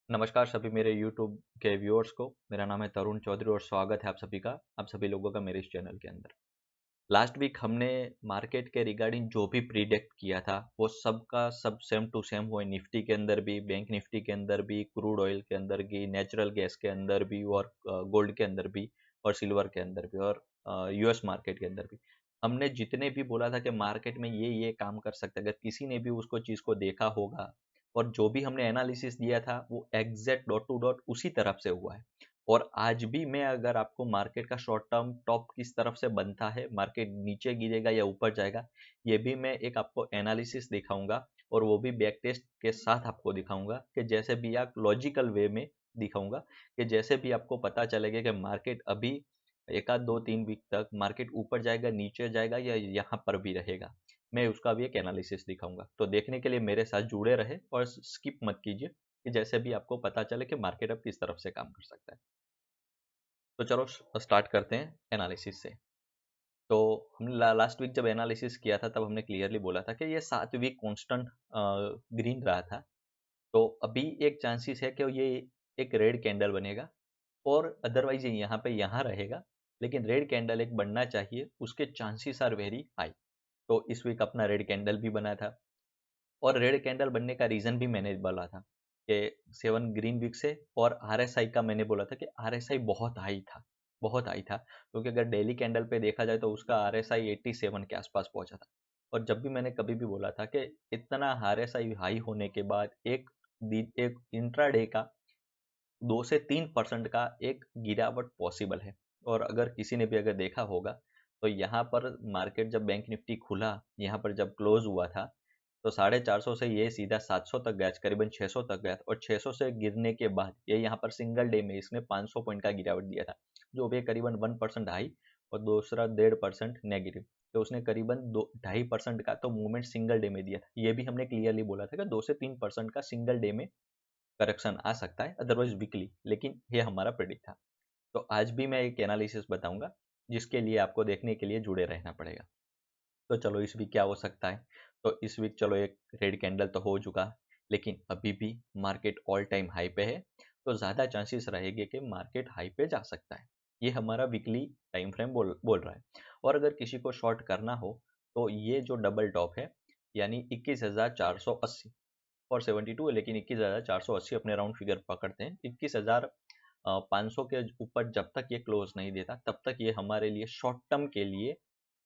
नमस्कार सभी मेरे YouTube के व्यूअर्स को। मेरा नाम है तरुण चौधरी और स्वागत है आप सभी का, आप सभी लोगों का मेरे इस चैनल के अंदर। लास्ट वीक हमने मार्केट के रिगार्डिंग जो भी प्रीडिक्ट किया था वो सब का सब सेम टू सेम हुआ। निफ्टी के अंदर भी, बैंक निफ्टी के अंदर भी, क्रूड ऑयल के अंदर भी, नेचुरल गैस के अंदर भी और गोल्ड के अंदर भी और सिल्वर के अंदर भी और यूएस मार्केट के अंदर भी। हमने जितने भी बोला था कि मार्केट में ये काम कर सकता है, अगर किसी ने भी उसको चीज़ को देखा होगा और जो भी हमने एनालिसिस दिया था वो एग्जैक्ट डॉट टू डॉट उसी तरफ से हुआ है। और आज भी मैं अगर आपको मार्केट का शॉर्ट टर्म टॉप किस तरफ से बनता है, मार्केट नीचे गिरेगा या ऊपर जाएगा, ये भी मैं एक आपको एनालिसिस दिखाऊंगा और वो भी बैक टेस्ट के साथ आपको दिखाऊंगा कि जैसे भी आप लॉजिकल वे में दिखाऊंगा कि जैसे भी आपको पता चलेगा कि मार्केट अभी एक आध दो तीन वीक तक मार्केट ऊपर जाएगा, नीचे जाएगा या यहाँ पर भी रहेगा, मैं उसका भी एक एनालिसिस दिखाऊंगा। तो देखने के लिए मेरे साथ जुड़े रहे और स्किप मत कीजिए कि जैसे भी आपको पता चले कि मार्केट अब किस तरफ से काम कर सकता है। तो चलो स्टार्ट करते हैं एनालिसिस से। तो हमने लास्ट वीक जब एनालिसिस किया था तब हमने क्लियरली बोला था कि ये 7 वीक कांस्टेंट ग्रीन रहा था। तो अभी एक चांसेस है कि ये एक रेड कैंडल बनेगा और अदरवाइज ये यहाँ पे यहाँ रहेगा, लेकिन रेड कैंडल एक बनना चाहिए, उसके चांसेस आर वेरी हाई। तो इस वीक अपना रेड कैंडल भी बना था और रेड कैंडल बनने का रीज़न भी मैंने बोला था कि 7 ग्रीन विक से। और आरएसआई का मैंने बोला था कि आरएसआई बहुत हाई था, बहुत हाई था, क्योंकि अगर डेली कैंडल पे देखा जाए तो उसका आरएसआई 87 के आसपास पहुंचा था। और जब भी मैंने कभी भी बोला था कि इतना आरएसआई हाई होने के बाद एक इंट्राडे का 2 से 3% का एक गिरावट पॉसिबल है। और अगर किसी ने भी अगर देखा होगा तो यहाँ पर मार्केट जब बैंक निफ्टी खुला, यहाँ पर जब क्लोज हुआ था तो 450 से ये सीधा 700 तक गया, करीबन 600 तक गया और 600 से गिरने के बाद ये यहाँ पर सिंगल डे में इसने 500 पॉइंट का गिरावट दिया था, जो भी करीबन 1% हाई और दूसरा 1.5% नेगेटिव। तो उसने करीबन 2.5% का तो मूवमेंट सिंगल डे में दिया था। ये भी हमने क्लियरली बोला था कि 2 से 3% का सिंगल डे में करेक्शन आ सकता है, अदरवाइज वीकली, लेकिन ये हमारा प्रेडिक्ट था। तो आज भी मैं एक एनालिसिस बताऊंगा जिसके लिए आपको देखने के लिए जुड़े रहना पड़ेगा। तो चलो इस वीक क्या हो सकता है। तो इस वीक चलो एक रेड कैंडल तो हो चुका, लेकिन अभी भी मार्केट ऑल टाइम हाई पे है, तो ज़्यादा चांसेस रहेंगे कि मार्केट हाई पे जा सकता है। ये हमारा वीकली टाइम फ्रेम बोल रहा है। और अगर किसी को शॉर्ट करना हो तो ये जो डबल टॉप है यानी 21,480 और 72 है, लेकिन 21,480 अपने राउंड फिगर पकड़ते हैं। 21,500 के ऊपर जब तक ये क्लोज नहीं देता तब तक ये हमारे लिए शॉर्ट टर्म के लिए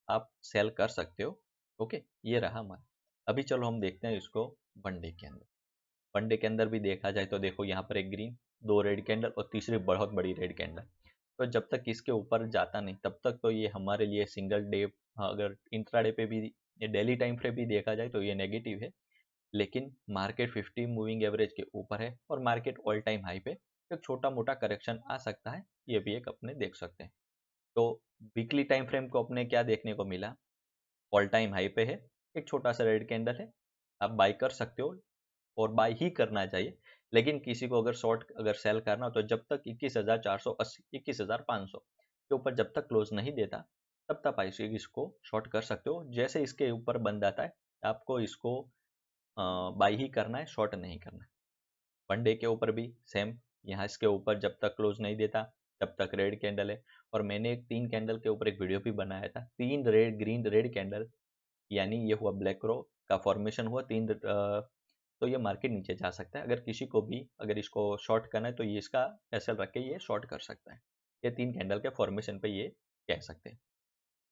आप सेल कर सकते हो। ओके, ये रहा हमारा। अभी चलो हम देखते हैं इसको वनडे के अंदर। वनडे के अंदर भी देखा जाए तो देखो यहाँ पर एक ग्रीन, दो रेड कैंडल और तीसरी बहुत बड़ी रेड कैंडल। तो जब तक इसके ऊपर जाता नहीं तब तक तो ये हमारे लिए सिंगल डे, अगर इंट्राडे पे भी, डेली टाइम फ्रेम भी देखा जाए तो ये नेगेटिव है। लेकिन मार्केट 50 मूविंग एवरेज के ऊपर है और मार्केट ऑल टाइम हाई पे, एक छोटा मोटा करेक्शन आ सकता है, ये भी एक अपने देख सकते हैं। तो वीकली टाइम फ्रेम को अपने क्या देखने को मिला, ऑल टाइम हाई पे है, एक छोटा सा रेड कैंडल है, आप बाई कर सकते हो और बाई ही करना चाहिए। लेकिन किसी को अगर शॉर्ट अगर सेल करना हो तो जब तक 21,480 21,500 के ऊपर जब तक क्लोज नहीं देता तब तक आप इसको शॉर्ट कर सकते हो। जैसे इसके ऊपर बंद आता है आपको इसको बाई ही करना है, शॉर्ट नहीं करना है। वन डे के ऊपर भी सेम, यहाँ इसके ऊपर जब तक क्लोज नहीं देता तब तक रेड कैंडल है। और मैंने एक 3 कैंडल के ऊपर एक वीडियो भी बनाया था, 3 रेड ग्रीन रेड कैंडल, यानी ये हुआ ब्लैक रो का फॉर्मेशन हुआ तो ये मार्केट नीचे जा सकता है। अगर किसी को भी अगर इसको शॉर्ट करना है तो ये इसका एसएल रख के ये शॉर्ट कर सकता है। ये 3 कैंडल के फॉर्मेशन पे ये कह सकते हैं।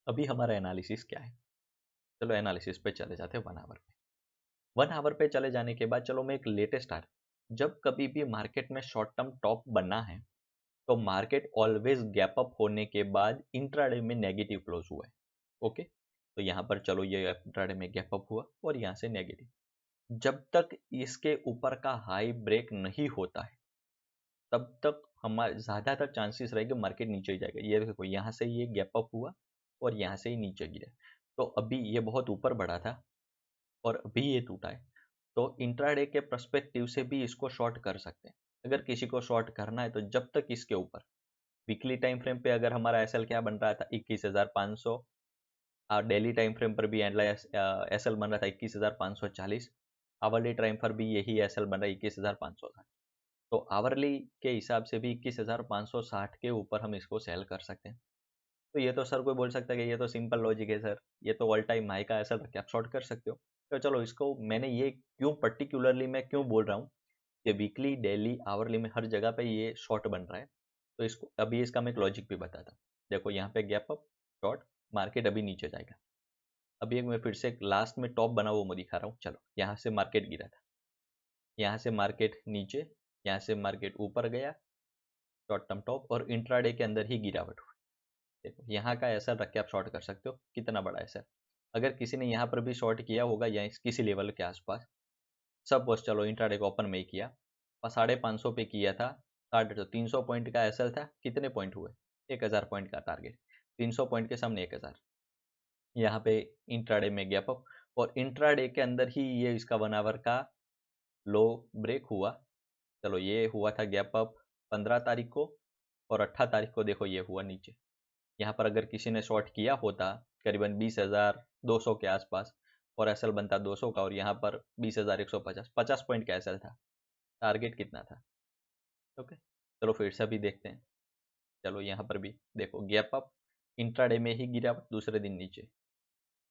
अभी हमारा एनालिसिस क्या है, चलो एनालिसिस पे चले जाते हैं 1 आवर पे। 1 आवर पे चले जाने के बाद चलो मैं एक लेटेस्ट आ, जब कभी भी मार्केट में शॉर्ट टर्म टॉप बना है तो मार्केट ऑलवेज गैप अप होने के बाद इंट्राडे में नेगेटिव क्लोज हुआ है। ओके, तो यहाँ पर चलो ये इंट्राडे में गैप अप हुआ और यहाँ से नेगेटिव, जब तक इसके ऊपर का हाई ब्रेक नहीं होता है तब तक हमारे ज़्यादातर चांसेस रहेंगे मार्केट नीचे ही जाएगा। ये देखो यहाँ से ये गैप अप हुआ और यहाँ से ही नीचे गिरा। तो अभी ये बहुत ऊपर बढ़ा था और अभी ये टूटा है। तो इंट्राडे के पर्सपेक्टिव से भी इसको शॉर्ट कर सकते हैं। अगर किसी को शॉर्ट करना है तो जब तक इसके ऊपर वीकली टाइम फ्रेम पे अगर हमारा एसएल क्या बन रहा था 21,500, और डेली टाइम फ्रेम पर भी एसएल बन रहा था 21,540, आवरली टाइम पर भी यही एसएल बन रहा है 21,500 था। तो आवरली के हिसाब से भी 21,560 के ऊपर हम इसको सेल कर सकते हैं। तो ये तो सर कोई बोल सकता है कि ये तो सिंपल लॉजिक है सर, ये तो ऑल टाइम हाई का ऐसा क्या आप शॉर्ट कर सकते हो। तो चलो इसको मैंने ये क्यों पर्टिकुलरली मैं क्यों बोल रहा हूँ कि वीकली डेली आवरली में हर जगह पे ये शॉर्ट बन रहा है। तो इसको अभी इसका मैं एक लॉजिक भी बताता हूँ। देखो यहाँ पे गैप अप शॉर्ट, मार्केट अभी नीचे जाएगा। अभी एक मैं फिर से लास्ट में टॉप बना वो मैं दिखा रहा हूँ। चलो यहाँ से मार्केट गिरा था, यहाँ से मार्केट नीचे, यहाँ से मार्केट ऊपर गया, शॉर्ट टर्म टॉप, और इंट्राडे के अंदर ही गिरावट हुई। देखो यहाँ का ऐसा रख के आप शॉर्ट कर सकते हो, कितना बड़ा है सर। अगर किसी ने यहाँ पर भी शॉर्ट किया होगा या किसी लेवल के आसपास, सपोज चलो इंट्राडे को ओपन में ही किया और 550 पे किया था, 300 पॉइंट का एसएल था, कितने पॉइंट हुए, 1000 पॉइंट का टारगेट, 300 पॉइंट के सामने 1000। यहाँ पे इंट्राडे में गैप अप, और इंट्राडे के अंदर ही ये इसका 1 आवर का लो ब्रेक हुआ। चलो ये हुआ था गैप अप 15 तारीख को, और 18 तारीख को देखो ये हुआ नीचे। यहाँ पर अगर किसी ने शॉर्ट किया होता करीबन 20,200 के आसपास, और एसएल बनता 200 का, और यहाँ पर 20,150, 50 पॉइंट का एसएल था, टारगेट कितना था। ओके, चलो फिर से भी देखते हैं। चलो यहाँ पर भी देखो गैप अप, इंट्राडे में ही गिरा, दूसरे दिन नीचे।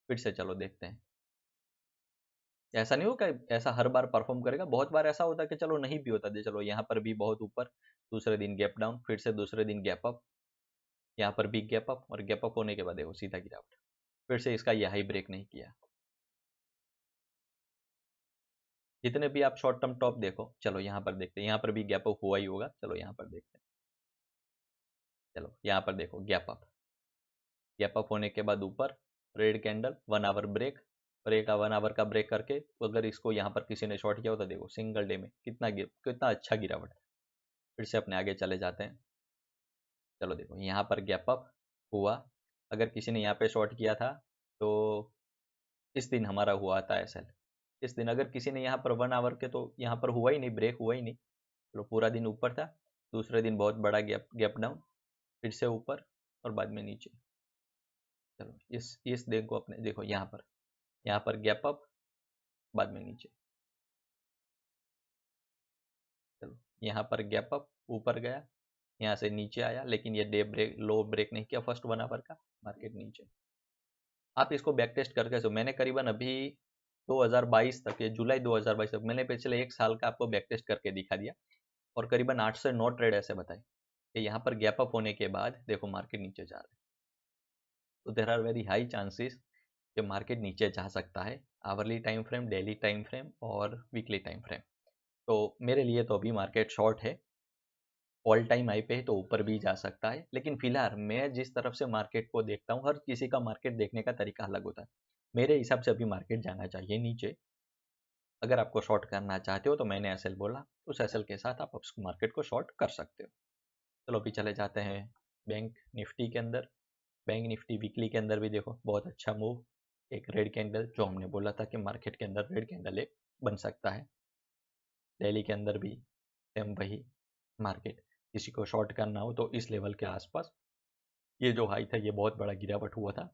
फिर से चलो देखते हैं। ऐसा नहीं होगा ऐसा हर बार परफॉर्म करेगा, बहुत बार ऐसा होता है कि चलो नहीं भी होता। चलो यहाँ पर भी बहुत ऊपर, दूसरे दिन गैप डाउन, फिर से दूसरे दिन गैप अप, यहाँ पर भी गैप अप, और गैप अप होने के बाद देखो सीधा गिरावट। फिर से इसका यह हाई ब्रेक नहीं किया। जितने भी आप शॉर्ट टर्म टॉप देखो, चलो यहाँ पर देखते हैं, यहाँ पर भी गैप अप हुआ ही होगा। चलो यहाँ पर देखते हैं। चलो यहाँ पर देखो गैप अप, गैप अप होने के बाद ऊपर रेड कैंडल, 1 आवर ब्रेक, और एक 1 आवर का ब्रेक करके अगर इसको यहाँ पर किसी ने शॉर्ट किया हो तो देखो सिंगल डे में कितना अच्छा गिरावट है। फिर से अपने आगे चले जाते हैं। चलो देखो यहाँ पर गैप अप हुआ, अगर किसी ने यहाँ पे शॉर्ट किया था तो इस दिन हमारा हुआ था एसएल। इस दिन अगर किसी ने यहाँ पर 1 आवर के, तो यहाँ पर हुआ ही नहीं, ब्रेक हुआ ही नहीं। चलो पूरा दिन ऊपर था, दूसरे दिन बहुत बड़ा गैप डाउन, फिर से ऊपर, और बाद में नीचे। चलो इस दिन को अपने देखो यहाँ पर गैप अप, बाद में नीचे। चलो यहाँ पर गैप अप, ऊपर गया, यहाँ से नीचे आया, लेकिन ये डे ब्रेक लो ब्रेक नहीं किया फर्स्ट 1 आवर का, मार्केट नीचे। आप इसको बैक टेस्ट करके सो मैंने करीबन अभी 2022 तक, ये जुलाई 2022 तक मैंने पिछले 1 साल का आपको बैक टेस्ट करके दिखा दिया, और करीबन 8 से 9 ट्रेड ऐसे बताए कि यहाँ पर गैप अप होने के बाद देखो मार्केट नीचे जा रहा है। तो there are very high chances कि मार्केट नीचे जा सकता है, hourly time frame, daily time frame, और वीकली टाइम फ्रेम। तो मेरे लिए तो अभी मार्केट शॉर्ट है, ऑल टाइम हाई पे है, तो ऊपर भी जा सकता है। लेकिन फिलहाल मैं जिस तरफ से मार्केट को देखता हूँ, हर किसी का मार्केट देखने का तरीका अलग होता है। मेरे हिसाब से अभी मार्केट जाना चाहिए नीचे। अगर आपको शॉर्ट करना चाहते हो तो मैंने एसएल बोला, उस एसएल के साथ आप उस मार्केट को शॉर्ट कर सकते हो। चलो अभी चले जाते हैं बैंक निफ्टी के अंदर। बैंक निफ्टी वीकली के अंदर भी देखो बहुत अच्छा मूव, एक रेड कैंडल, जो हमने बोला था कि मार्केट के अंदर रेड कैंडल एक बन सकता है। डेली के अंदर भी सेम वही मार्केट, किसी को शॉर्ट करना हो तो इस लेवल के आसपास, ये जो हाई था ये बहुत बड़ा गिरावट हुआ था,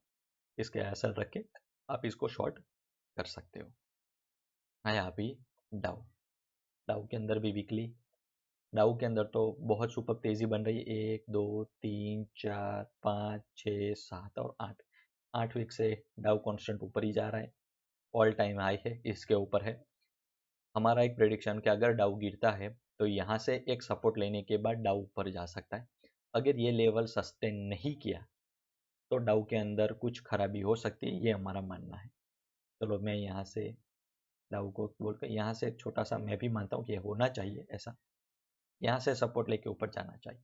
इसके असर रख के आप इसको शॉर्ट कर सकते हो। आया अभी डाउ, डाउ के अंदर भी वीकली, डाउ के अंदर तो बहुत सुपर तेजी बन रही है। 1 2 3 4 5 6 7 और 8, 8 वीक से डाउ कांस्टेंट ऊपर ही जा रहा है, ऑल टाइम हाई है, इसके ऊपर है। हमारा एक प्रेडिक्शन कि अगर डाउ गिरता है तो यहाँ से एक सपोर्ट लेने के बाद डाउ ऊपर जा सकता है। अगर ये लेवल सस्टेन नहीं किया तो डाउ के अंदर कुछ खराबी हो सकती है, ये हमारा मानना है। चलो मैं यहाँ से डाउ को बोलकर यहाँ से एक छोटा सा मैं भी मानता हूँ कि होना चाहिए ऐसा, यहाँ से सपोर्ट लेके ऊपर जाना चाहिए।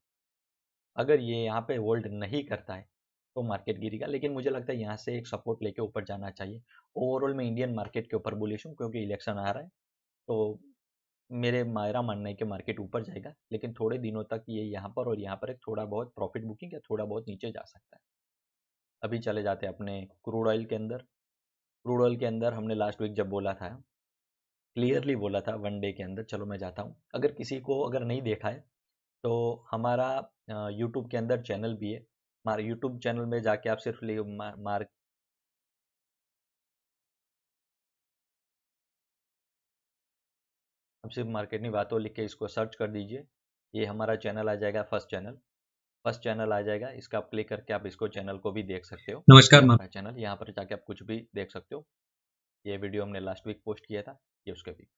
अगर ये यहाँ पे होल्ड नहीं करता है तो मार्केट गिरेगा, लेकिन मुझे लगता है यहाँ से एक सपोर्ट लेके ऊपर जाना चाहिए। ओवरऑल मैं इंडियन मार्केट के ऊपर बुलिश हूँ, क्योंकि इलेक्शन आ रहा है, तो मेरा मानना है कि मार्केट ऊपर जाएगा, लेकिन थोड़े दिनों तक ये यहाँ पर और यहाँ पर एक थोड़ा बहुत प्रॉफिट बुकिंग या थोड़ा बहुत नीचे जा सकता है। अभी चले जाते हैं अपने क्रूड ऑयल के अंदर। क्रूड ऑयल के अंदर हमने लास्ट वीक जब बोला था, क्लियरली बोला था 1 डे के अंदर। चलो मैं जाता हूँ, अगर किसी को अगर नहीं देखा है तो हमारा यूट्यूब के अंदर चैनल भी है। हमारे यूट्यूब चैनल में जाके आप सिर्फ अब सिर्फ मार्केट की बातों लिख के इसको सर्च कर दीजिए, ये हमारा चैनल आ जाएगा, फर्स्ट चैनल आ जाएगा, इसका आप क्लिक करके आप इसको चैनल को भी देख सकते हो। नमस्कार ये मैम। हमारा चैनल, यहाँ पर जाके आप कुछ भी देख सकते हो। ये वीडियो हमने लास्ट वीक पोस्ट किया था, ये उसके वीक।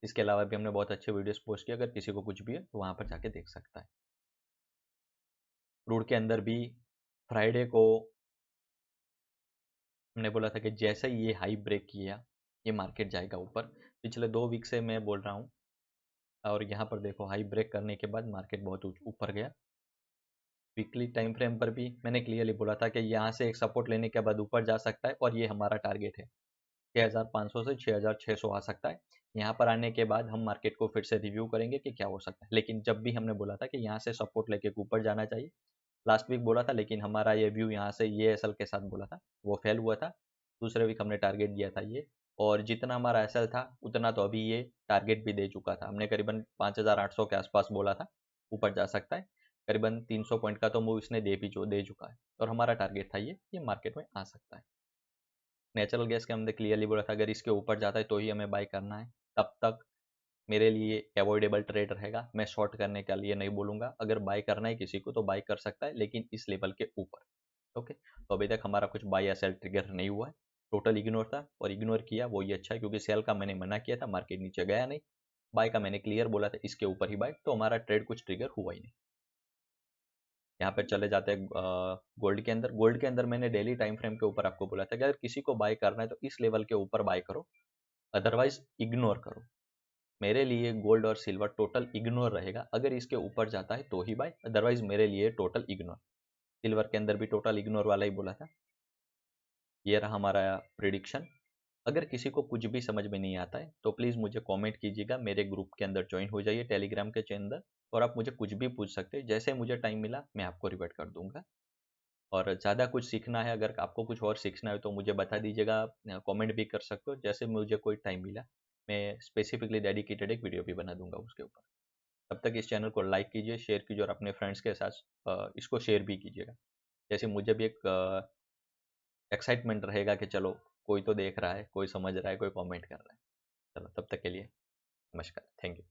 इसके अलावा भी हमने बहुत अच्छे वीडियोस पोस्ट किए, अगर किसी को कुछ भी है तो वहाँ पर जाके देख सकता है। क्रूड के अंदर भी फ्राइडे को हमने बोला था कि जैसे ही ये हाई ब्रेक किया ये मार्केट जाएगा ऊपर। पिछले 2 वीक से मैं बोल रहा हूँ, और यहाँ पर देखो हाई ब्रेक करने के बाद मार्केट बहुत ऊपर गया। वीकली टाइम फ्रेम पर भी मैंने क्लियरली बोला था कि यहाँ से एक सपोर्ट लेने के बाद ऊपर जा सकता है, और ये हमारा टारगेट है 6500 से 6600 आ सकता है। यहाँ पर आने के बाद हम मार्केट को फिर से रिव्यू करेंगे कि क्या हो सकता है, लेकिन जब भी हमने बोला था कि यहाँ से सपोर्ट लेके ऊपर जाना चाहिए, लास्ट वीक बोला था, लेकिन हमारा ये व्यू यहाँ से ये एसएल के साथ बोला था, वो फेल हुआ था। दूसरे वीक हमने टारगेट दिया था ये, और जितना हमारा एसएल था उतना तो अभी ये टारगेट भी दे चुका था। हमने करीबन 5800 के आसपास बोला था ऊपर जा सकता है, करीबन 300 पॉइंट का तो मूव इसने दे चुका है, और हमारा टारगेट था ये मार्केट में आ सकता है। नेचुरल गैस के हमने क्लियरली बोला था अगर इसके ऊपर जाता है तो ही हमें बाय करना है, तब तक मेरे लिए अवॉइडेबल ट्रेड रहेगा। मैं शॉर्ट करने के लिए नहीं बोलूँगा, अगर बाय करना है किसी को तो बाय कर सकता है, लेकिन इस लेवल के ऊपर। ओके, तो अभी तक हमारा कुछ बाय या सेल ट्रिगर नहीं हुआ है, टोटल इग्नोर था, और इग्नोर किया वो ही अच्छा है, क्योंकि सेल का मैंने मना किया था, मार्केट नीचे गया नहीं। बाय का मैंने क्लियर बोला था इसके ऊपर ही बाय, तो हमारा ट्रेड कुछ ट्रिगर हुआ ही नहीं। यहाँ पर चले जाते हैं गोल्ड के अंदर मैंने डेली टाइम फ्रेम के ऊपर आपको बोला था कि अगर किसी को बाय करना है तो इस लेवल के ऊपर बाय करो, अदरवाइज इग्नोर करो। मेरे लिए गोल्ड और सिल्वर टोटल इग्नोर रहेगा, अगर इसके ऊपर जाता है तो ही बाय, अदरवाइज मेरे लिए टोटल इग्नोर। सिल्वर के अंदर भी टोटल इग्नोर वाला ही बोला था। ये रहा हमारा प्रिडिक्शन। अगर किसी को कुछ भी समझ में नहीं आता है तो प्लीज़ मुझे कमेंट कीजिएगा, मेरे ग्रुप के अंदर ज्वाइन हो जाइए टेलीग्राम के अंदर, और आप मुझे कुछ भी पूछ सकते हैं, जैसे मुझे टाइम मिला मैं आपको रिवर्ट कर दूंगा। और ज़्यादा कुछ सीखना है, अगर आपको कुछ और सीखना है तो मुझे बता दीजिएगा, कमेंट भी कर सकते हो, जैसे मुझे कोई टाइम मिला मैं स्पेसिफिकली डेडिकेटेड एक वीडियो भी बना दूंगा उसके ऊपर। तब तक इस चैनल को लाइक कीजिए, शेयर कीजिए, और अपने फ्रेंड्स के साथ इसको शेयर भी कीजिएगा, जैसे मुझे भी एक एक्साइटमेंट रहेगा कि चलो कोई तो देख रहा है, कोई समझ रहा है, कोई कमेंट कर रहा है। चलो तब तक के लिए नमस्कार, थैंक यू।